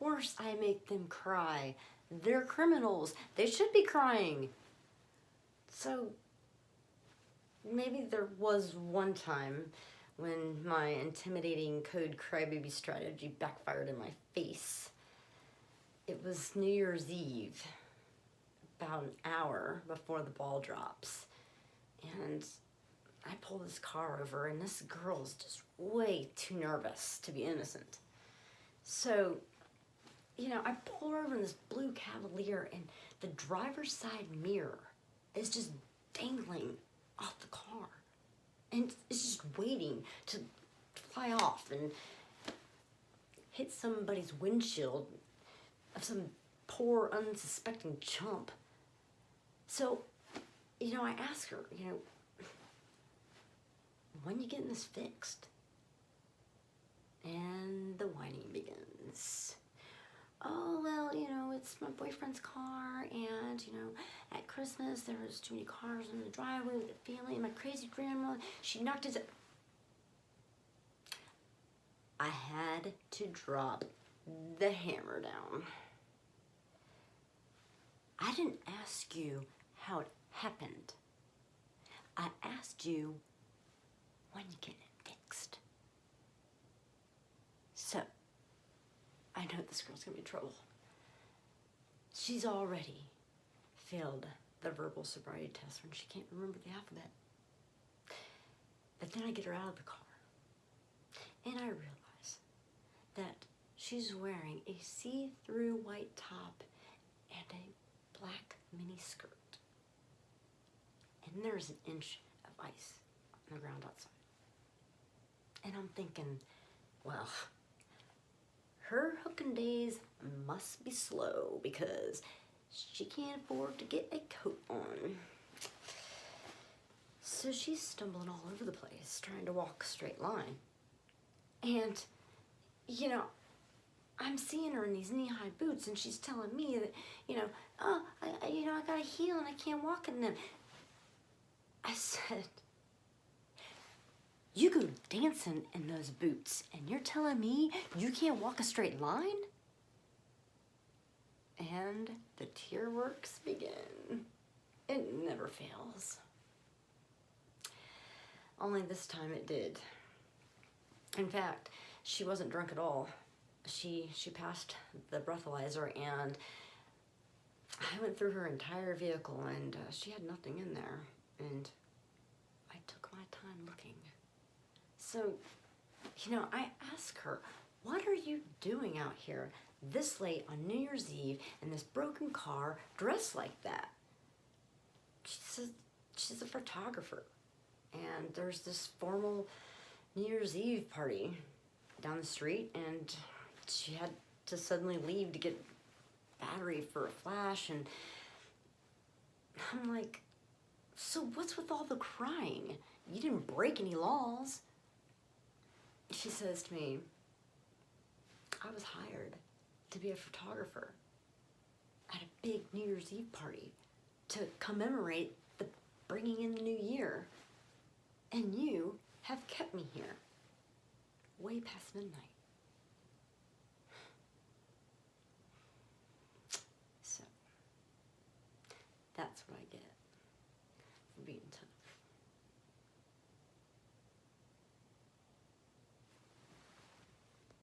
course I make them cry. They're criminals. They should be crying. So maybe there was one time when my intimidating code crybaby strategy backfired in my face. It was New Year's Eve, about an hour before the ball drops. And I pull this car over, and this girl's just way too nervous to be innocent. So, I pull her over in this blue Cavalier, and the driver's side mirror is just dangling off the car. And it's just waiting to fly off and hit somebody's windshield of some poor, unsuspecting chump. So, I ask her, when you getting this fixed? And the whining begins. Oh, well, it's my boyfriend's car, and, at Christmas there was too many cars in the driveway with the family, and my crazy grandma, she knocked his... I had to drop the hammer down. I didn't ask you how it happened. I asked you when you get it fixed. So, I know this girl's gonna be in trouble. She's already failed the verbal sobriety test when she can't remember the alphabet. But then I get her out of the car, and I realize that she's wearing a see-through white top and a black mini skirt. And there's an inch of ice on the ground outside. And I'm thinking, well, her hooking days must be slow because she can't afford to get a coat on. So she's stumbling all over the place, trying to walk a straight line. And, I'm seeing her in these knee-high boots, and she's telling me that, I got a heel and I can't walk in them. I said, you go dancing in those boots, and you're telling me you can't walk a straight line? And the tear works begin. It never fails. Only this time it did. In fact, she wasn't drunk at all. She passed the breathalyzer, and I went through her entire vehicle, and she had nothing in there. And I took my time looking. So, I asked her, what are you doing out here this late on New Year's Eve in this broken car dressed like that? She says she's a photographer, and there's this formal New Year's Eve party down the street, and she had to suddenly leave to get battery for a flash. And I'm like, so what's with all the crying? You didn't break any laws. She says to me, I was hired to be a photographer at a big New Year's Eve party to commemorate the bringing in the new year. And you have kept me here way past midnight.